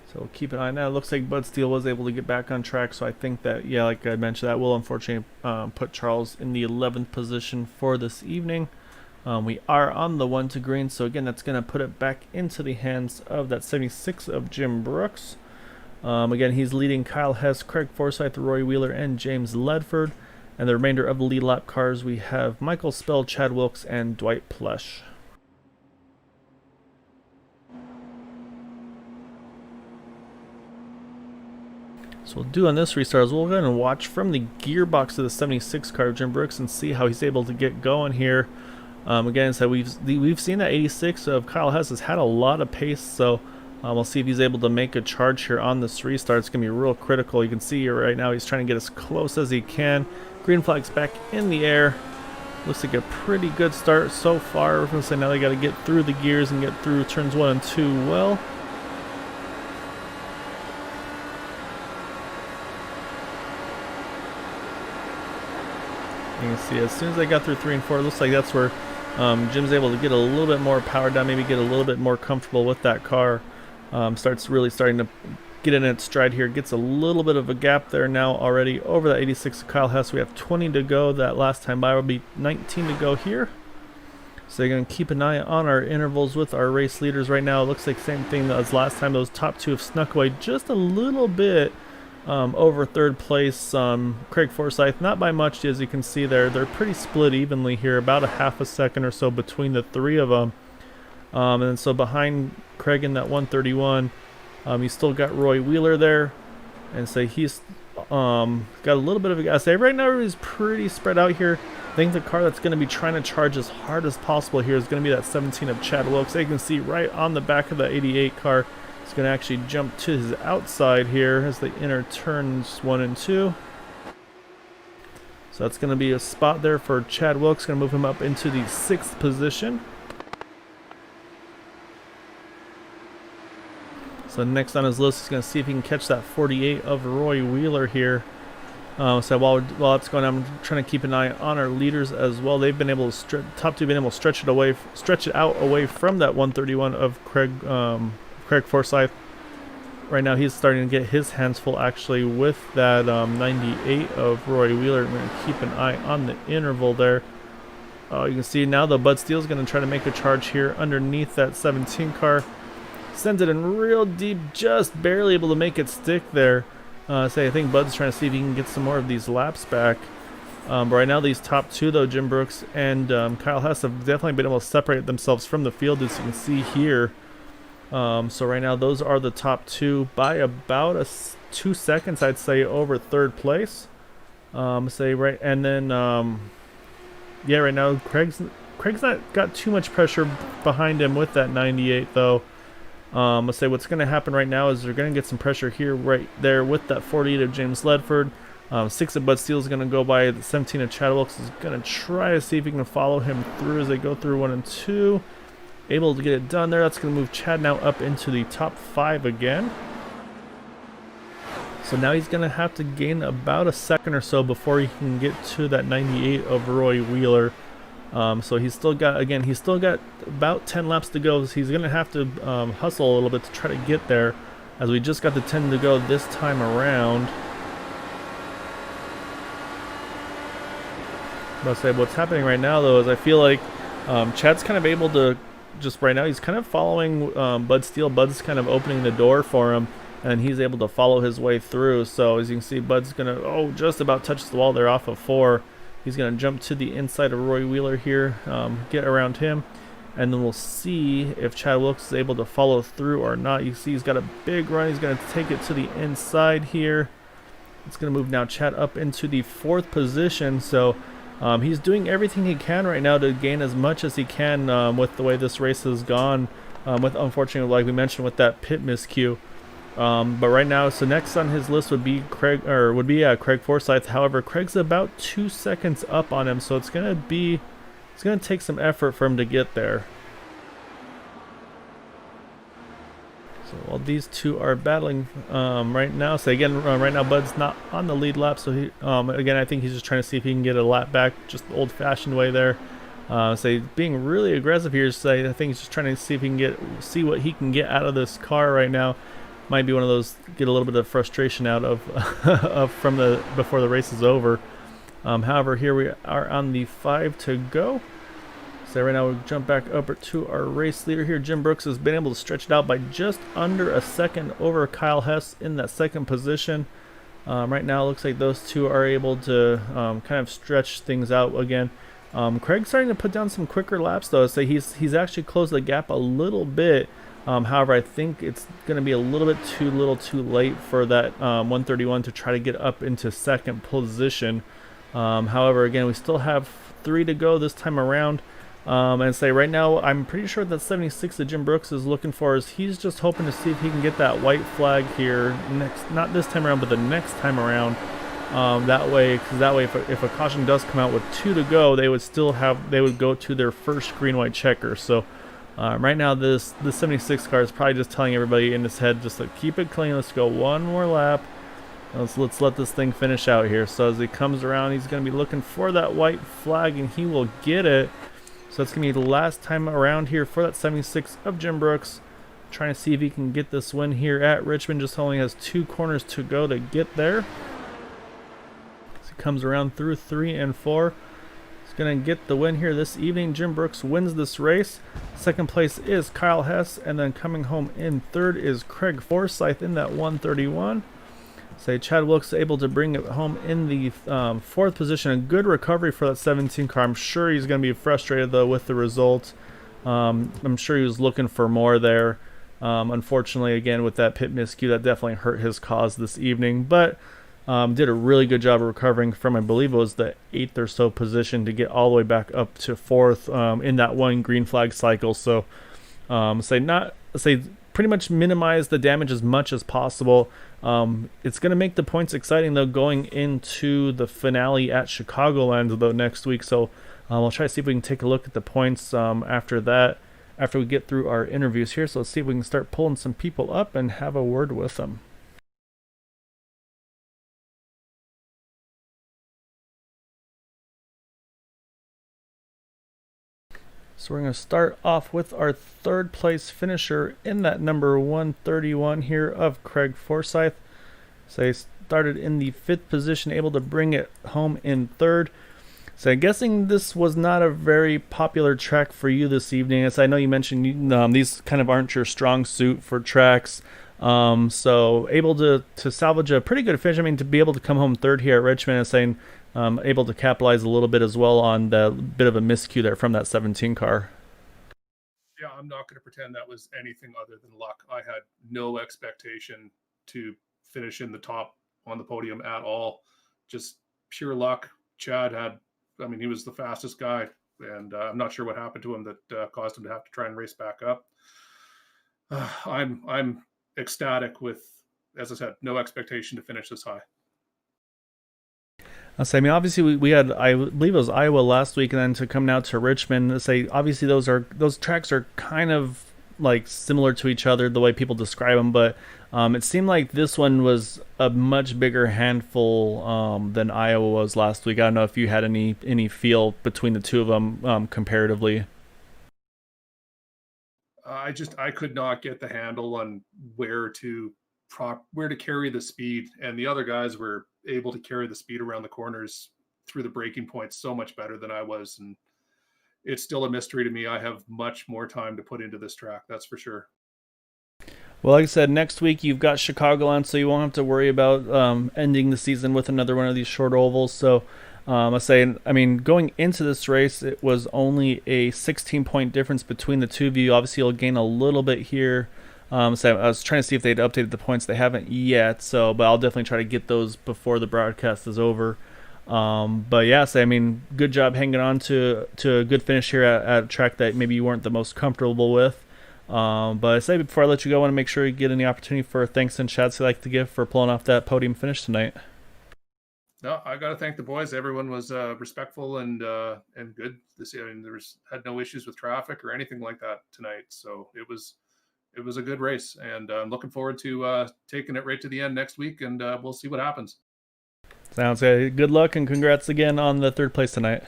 So we'll keep an eye on that. It looks like Bud Steele was able to get back on track, so I think that, yeah, like I mentioned, that will unfortunately put Charles in the 11th position for this evening. We are on the 1 to green, so again, that's going to put it back into the hands of that 76 of Jim Brooks. Again, he's leading Kyle Hess, Craig Forsyth, Roy Wheeler, and James Ledford. And the remainder of the lead lap cars, we have Michael Spell, Chad Wilkes, and Dwight Plush. So we'll do on this restart is we'll go ahead and watch from the gearbox of the 76 car of Jim Brooks and see how he's able to get going here. Again, so we've seen that 86 of Kyle Hess has had a lot of pace, so we'll see if he's able to make a charge here on this restart. It's going to be real critical. You can see here right now he's trying to get as close as he can. Green flag's back in the air. Looks like a pretty good start so far. We're going to say now they got to get through the gears and get through turns 1 and 2 well. You can see as soon as they got through 3 and 4, it looks like that's where Jim's able to get a little bit more power down, maybe get a little bit more comfortable with that car. Starting to get in its stride here. Gets a little bit of a gap there now already over that 86 of Kyle Hess. We have 20 to go. That last time by will be 19 to go here. So you're going to keep an eye on our intervals with our race leaders right now. It looks like same thing as last time. Those top 2 have snuck away just a little bit over 3rd place. Craig Forsyth, not by much, as you can see there. They're pretty split evenly here, about a half a second or so between the 3 of them. And so behind Craig in that 131, You still got Roy Wheeler there, and say he's got a little bit of a gas. Right now he's pretty spread out here. I think the car that's going to be trying to charge as hard as possible here is going to be that 17 of Chad Wilkes. You can see right on the back of the 88 car. It's going to actually jump to his outside here as they enter turns 1 and 2. So that's going to be a spot there for Chad Wilkes. Going to move him up into the 6th position. So next on his list is going to see if he can catch that 48 of Roy Wheeler here. So while that's going on, I'm trying to keep an eye on our leaders as well. They've been able to top two been able to stretch it out away from that 131 of Craig Forsyth. Right now he's starting to get his hands full actually with that 98 of Roy Wheeler. I'm going to keep an eye on the interval there. You can see now the Bud Steele's going to try to make a charge here underneath that 17 car. Sends it in real deep, just barely able to make it stick there. I think Bud's trying to see if he can get some more of these laps back. But right now these top two though, Jim Brooks and Kyle Hess, have definitely been able to separate themselves from the field, as you can see here. So right now those are the top two by about 2 seconds, I'd say, over third place. Right, and then yeah, right now Craig's not got too much pressure behind him with that 98 though. Let's say what's going to happen right now is they're going to get some pressure here right there with that 48 of James Ledford. 6 of Bud Steele is going to go by. The 17 of Chad Wilkes is going to try to see if he can follow him through as they go through 1 and 2. Able to get it done there. That's going to move Chad now up into the top 5 again. So now he's going to have to gain about a second or so before he can get to that 98 of Roy Wheeler. So he's still got about 10 laps to go. So he's going to have to hustle a little bit to try to get there, as we just got the 10 to go this time around. But say what's happening right now though is I feel like Chad's kind of able to just right now he's kind of following Bud Steele. Bud's kind of opening the door for him, and he's able to follow his way through. So as you can see, Bud's going to just about touch the wall there off of 4. He's going to jump to the inside of Roy Wheeler here, get around him, and then we'll see if Chad Wilkes is able to follow through or not. You see he's got a big run. He's going to take it to the inside here. It's going to move now Chad up into the 4th position. So he's doing everything he can right now to gain as much as he can with the way this race has gone. Unfortunately, like we mentioned, with that pit miscue. But right now, so next on his list would be Craig Forsyth. However, Craig's about 2 seconds up on him, so it's gonna take some effort for him to get there. So while these two are battling right now, so again, right now Bud's not on the lead lap, so he again I think he's just trying to see if he can get a lap back, just the old-fashioned way there. Being really aggressive here. I think he's just trying to see if he can see what he can get out of this car right now. Might be one of those get a little bit of frustration out of before the race is over. However, here we are on the 5 to go. So right now we'll jump back up to our race leader here. Jim Brooks has been able to stretch it out by just under a second over Kyle Hess in that 2nd position. Right now it looks like those two are able to kind of stretch things out again. Craig's starting to put down some quicker laps though. So he's actually closed the gap a little bit. However, I think it's going to be a little bit too late for that 131 to try to get up into 2nd position. However, again, we still have 3 to go this time around. And right now, I'm pretty sure that 76 that Jim Brooks is looking for is he's just hoping to see if he can get that white flag here not this time around, but the next time around. That way, if a caution does come out with 2 to go, they would go to their first green-white checker. So. Right now, this 76 car is probably just telling everybody in his head just to keep it clean. Let's go one more lap. Let's let this thing finish out here. So as he comes around, he's going to be looking for that white flag, and he will get it. So it's going to be the last time around here for that 76 of Jim Brooks. Trying to see if he can get this win here at Richmond. Just only has 2 corners to go to get there. As he comes around through 3 and 4. Going to get the win here this evening. Jim Brooks wins this race. 2nd place is Kyle Hess, and then coming home in 3rd is Craig Forsyth in that 131. Chad Wilkes able to bring it home in the 4th position. A good recovery for that 17 car. I'm sure he's going to be frustrated though with the result. I'm sure he was looking for more there. Unfortunately, again, with that pit miscue, that definitely hurt his cause this evening. But did a really good job of recovering from, I believe it was the 8th or so position to get all the way back up to 4th in that one green flag cycle. So say pretty much minimize the damage as much as possible. It's going to make the points exciting, though, going into the finale at Chicagoland, though, next week. So we'll try to see if we can take a look at the points after that, after we get through our interviews here. So let's see if we can start pulling some people up and have a word with them. So we're going to start off with our 3rd place finisher in that number 131 here of Craig Forsyth. So he started in the 5th position, able to bring it home in 3rd. So I'm guessing this was not a very popular track for you this evening, as I know you mentioned these kind of aren't your strong suit for tracks. So able to salvage a pretty good finish. I mean, to be able to come home 3rd here at Richmond and saying able to capitalize a little bit as well on the bit of a miscue there from that 17 car. Yeah, I'm not going to pretend that was anything other than luck. I had no expectation to finish in the top on the podium at all. Just pure luck. Chad he was the fastest guy, and I'm not sure what happened to him that caused him to have to try and race back up. I'm ecstatic with, as I said, no expectation to finish this high. Obviously we had, I believe it was Iowa last week, and then to come now to Richmond. Obviously those tracks are kind of like similar to each other the way people describe them, but it seemed like this one was a much bigger handful than Iowa was last week. I don't know if you had any feel between the two of them comparatively. I could not get the handle on where to carry the speed, and the other guys were able to carry the speed around the corners through the braking points so much better than I was, and it's still a mystery to me. I have much more time to put into this track, that's for sure. Well, like I said, next week you've got Chicagoland, so you won't have to worry about ending the season with another one of these short ovals. So going into this race, it was only a 16-point difference between the two of you. Obviously, you'll gain a little bit here. So I was trying to see if they'd updated the points. They haven't yet, but I'll definitely try to get those before the broadcast is over. Good job hanging on to a good finish here at a track that maybe you weren't the most comfortable with. Before I let you go, I want to make sure you get any opportunity for thanks and shouts you'd like to give for pulling off that podium finish tonight. No, I got to thank the boys. Everyone was respectful and good. Had no issues with traffic or anything like that tonight. So it was a good race, and I'm looking forward to taking it right to the end next week, and we'll see what happens. Sounds good. Good luck, and congrats again on the 3rd place tonight.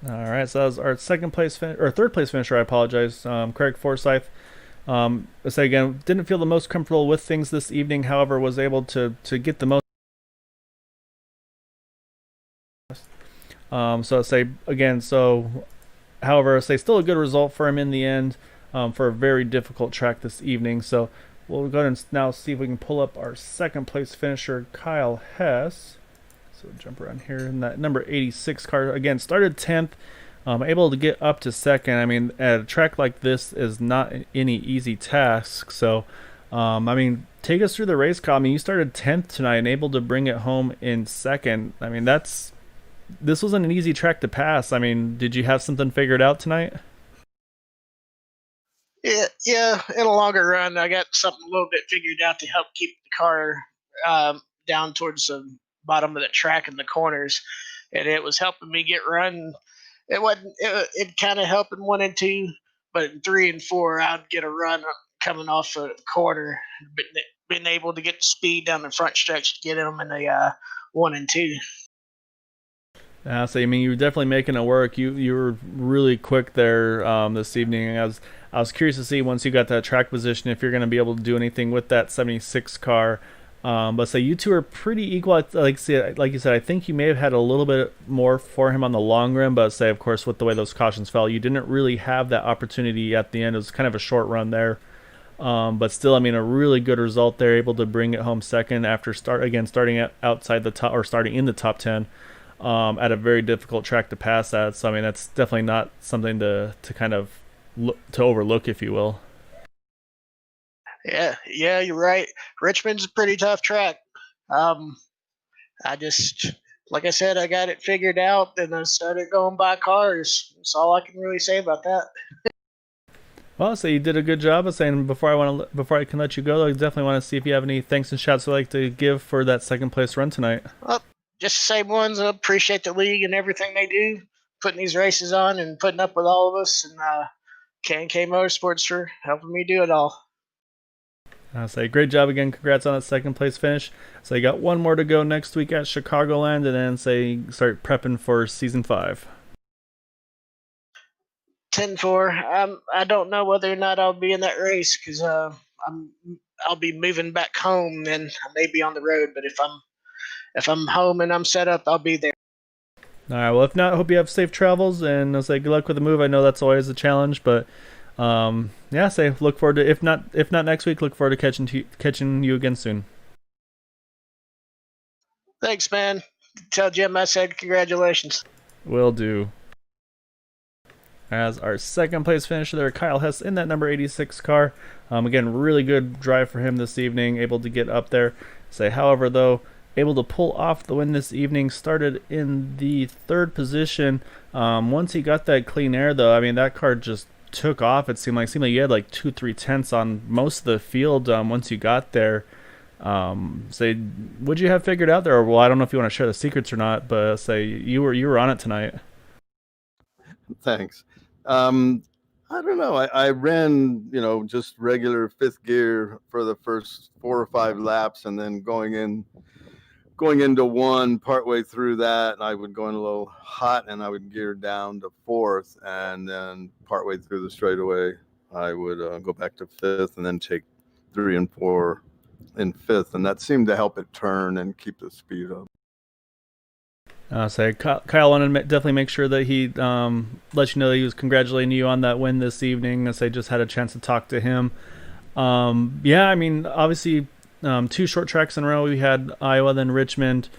All right, so that was our 3rd place finisher. I apologize, Craig Forsyth. Didn't feel the most comfortable with things this evening. However, was able to get the most. Still a good result for him in the end, for a very difficult track this evening. So we'll go ahead and now see if we can pull up our 2nd place finisher, Kyle Hess. So jump around here in that number 86 car. Again, started 10th, able to get up to 2nd. I mean, at a track like this is not any easy task. So, take us through the race, Kyle. I mean, you started 10th tonight and able to bring it home in 2nd. I mean, this wasn't an easy track to pass. I mean, did you have something figured out tonight? Yeah. In a longer run, I got something a little bit figured out to help keep the car down towards the bottom of the track in the corners, and it was helping me get run. It kind of helped in 1 and 2, but in 3 and 4, I'd get a run coming off a corner. Been able to get the speed down the front stretch to get them in the 1 and 2. You were definitely making it work. You were really quick there this evening. I was curious to see, once you got that track position, if you're going to be able to do anything with that 76 car. You two are pretty equal. Like you said, I think you may have had a little bit more for him on the long run, but of course, with the way those cautions fell, you didn't really have that opportunity at the end. It was kind of a short run there. But still, a really good result there, able to bring it home 2nd after starting outside the top, or starting in the top 10. At a very difficult track to pass at. So, that's definitely not something to kind of to overlook, if you will. Yeah, you're right. Richmond's a pretty tough track. I just, like I said, I got it figured out, and I started going by cars. That's all I can really say about that. Well, so you did a good job of saying before I can let you go. I definitely want to see if you have any thanks and shouts you'd like to give for that second place run tonight. Well, just the same ones. I appreciate the league and everything they do, putting these races on and putting up with all of us, and K&K Motorsports for helping me do it all. I say great job again. Congrats on that second place finish. So you got one more to go next week at Chicagoland, and then start prepping for season 5. 10-4. I don't know whether or not I'll be in that race because I'll be moving back home. Then I may be on the road, but if I'm home and I'm set up, I'll be there. All right. Well, if not, I hope you have safe travels, and I'll say good luck with the move. I know that's always a challenge, but look forward to if not next week, look forward to catching you again soon. Thanks, man. Tell Jim I said congratulations. Will do. As our second place finisher there, Kyle Hess in that number 86 car. Again, really good drive for him this evening, able to get up there. However, though, able to pull off the win this evening, started in the 3rd position. Once he got that clean air, though, I mean, that car just took off. It seemed like you had like 2-3 tenths on most of the field once you got there. What'd you have figured out there? Well, I don't know if you want to share the secrets or not, but you were on it tonight. Thanks. I don't know. I ran, just regular 5th gear for the first 4 or 5 laps, and then going into 1 partway through that, I would go in a little hot and I would gear down to 4th, and then partway through the straightaway, I would go back to 5th and then take 3 and 4 in 5th, and that seemed to help it turn and keep the speed up. Kyle wanted to definitely make sure that he let you know that he was congratulating you on that win this evening. I just had a chance to talk to him. I mean, obviously, 2 short tracks in a row. We had Iowa, then Richmond.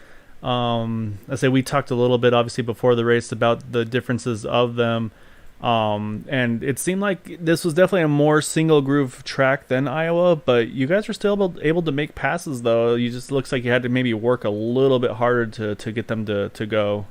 We talked a little bit, obviously, before the race about the differences of them. And it seemed like this was definitely a more single groove track than Iowa, but you guys were still able to make passes, though. You just looks like you had to maybe work a little bit harder to get them to go.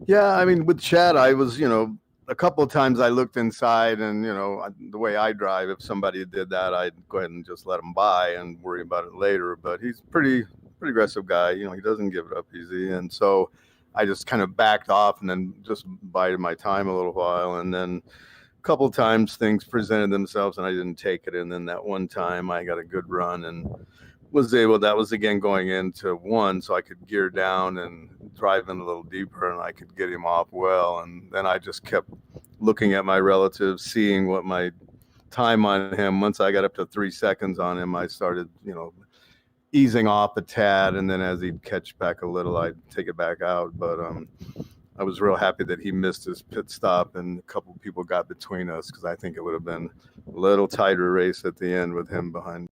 Yeah, I mean, with Chad, I was, a couple of times I looked inside, and, the way I drive, if somebody did that, I'd go ahead and just let him by and worry about it later. But he's pretty aggressive guy. He doesn't give it up easy. And so I just kind of backed off and then just bided my time a little while. And then a couple of times things presented themselves and I didn't take it. And then that one time I got a good run and that was again going into 1, so I could gear down and drive in a little deeper and I could get him off well. And then I just kept looking at my relatives, seeing what my time on him. Once I got up to 3 seconds on him, I started, easing off a tad, and then as he'd catch back a little, I'd take it back out. But I was real happy that he missed his pit stop and a couple of people got between us, because I think it would have been a little tighter race at the end with him behind.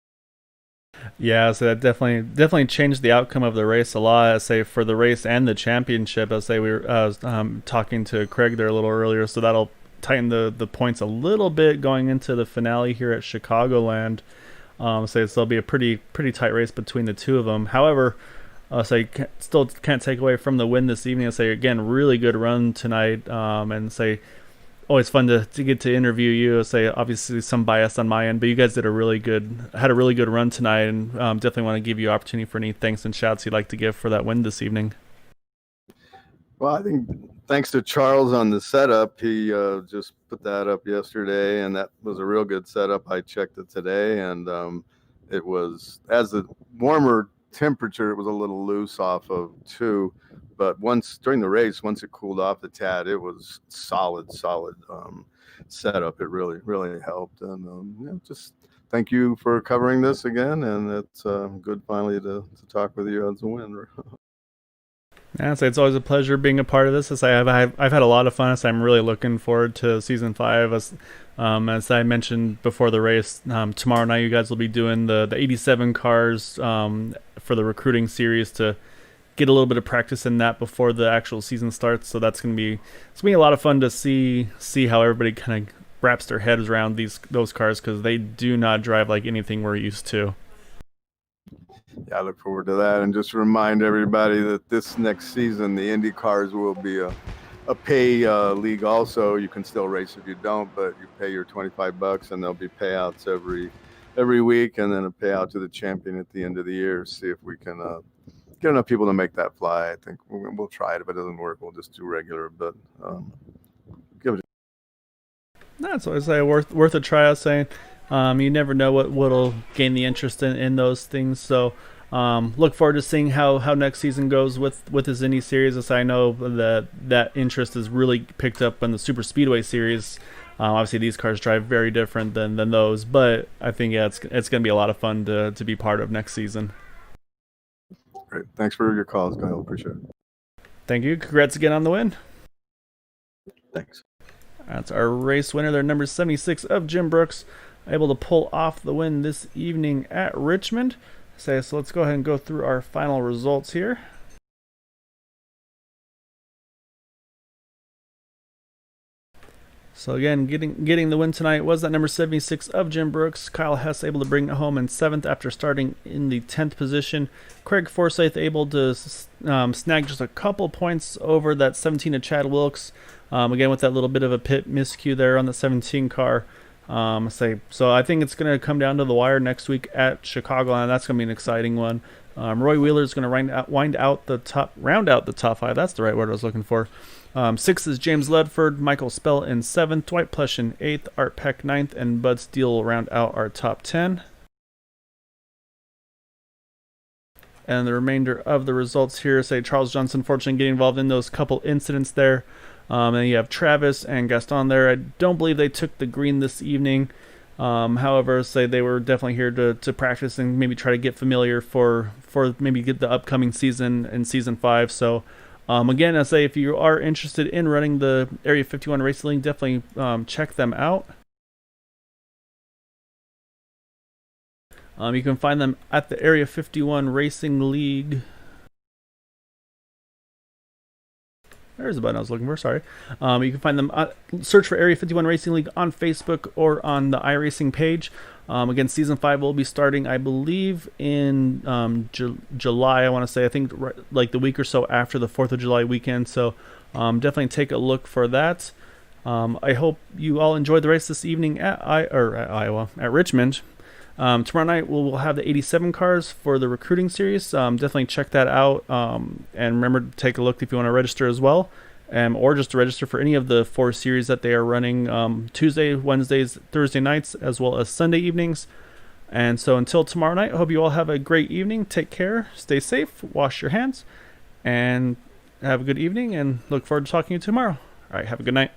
Yeah, so that definitely changed the outcome of the race a lot. For the race and the championship, I was talking to Craig there a little earlier, so that'll tighten the points a little bit going into the finale here at Chicagoland. There'll be a pretty tight race between the two of them. However, still can't take away from the win this evening. Again, really good run tonight. Always fun to get to interview you. Obviously some bias on my end, but you guys had a really good run tonight, and definitely want to give you opportunity for any thanks and shouts you'd like to give for that win this evening. Well, I think thanks to Charles on the setup. He just put that up yesterday, and that was a real good setup. I checked it today, and it was, as the warmer temperature, it was a little loose off of 2. But during the race, once it cooled off a tad, it was solid setup. It really helped. And just thank you for covering this again. And it's good finally to talk with you as a winner. Yeah, it's always a pleasure being a part of this. I've had a lot of fun. I'm really looking forward to season 5. As I mentioned before the race, tomorrow night you guys will be doing the 87 cars for the recruiting series to get a little bit of practice in that before the actual season starts. So it's gonna be a lot of fun to see how everybody kind of wraps their heads around those cars, because they do not drive like anything we're used to. Yeah, I look forward to that, and just remind everybody that this next season the Indy cars will be a pay league also. You can still race if you don't, but you pay your $25 and there'll be payouts every week, and then a payout to the champion at the end of the year. See if we can get enough people to make that fly. I think we'll try it. If it doesn't work, we'll just do regular, but give it. That's what I say, worth a try. I was saying, you never know what'll gain the interest in those things. So look forward to seeing how next season goes with this Indy series. As I know that interest is really picked up in the Super Speedway series. Obviously, these cars drive very different than those, but I think it's going to be a lot of fun to be part of next season. Great. Thanks for your calls, Kyle. Appreciate it. Thank you. Congrats again on the win. Thanks. That's our race winner there, number 76 of Jim Brooks, able to pull off the win this evening at Richmond. So let's go ahead and go through our final results here. So again, getting the win tonight was that number 76 of Jim Brooks. Kyle Hess able to bring it home in 7th after starting in the 10th position. Craig Forsyth able to snag just a couple points over that 17 of Chad Wilkes. Again, with that little bit of a pit miscue there on the 17 car. So I think it's going to come down to the wire next week at Chicago, and that's going to be an exciting one. Roy Wheeler is going to round out the top 5. That's the right word I was looking for. 6th is James Ledford, Michael Spell in 7th, Dwight Plush in 8th, Art Peck 9th, and Bud Steele will round out our top 10. And the remainder of the results here say Charles Johnson fortunately getting involved in those couple incidents there. And you have Travis and Gaston there. I don't believe they took the green this evening. However, say they were definitely here to practice and maybe try to get familiar for maybe get the upcoming season in season 5. So again, I say if you are interested in running the Area 51 Racing League, definitely check them out. You can find them at the Area 51 Racing League. There's the button I was looking for, sorry. You can find them, search for Area 51 Racing League on Facebook or on the iRacing page. Again, Season 5 will be starting, I believe, in July, I want to say. I think like the week or so after the 4th of July weekend. So definitely take a look for that. I hope you all enjoyed the race this evening at Richmond. Tomorrow night we'll have the 87 cars for the recruiting series. Definitely check that out, and remember to take a look if you want to register as well, or just to register for any of the 4 series that they are running Tuesday, Wednesdays, Thursday nights, as well as Sunday evenings. And so until tomorrow night, I hope you all have a great evening. Take care, stay safe, wash your hands, and have a good evening, and look forward to talking to you tomorrow. All right, have a good night.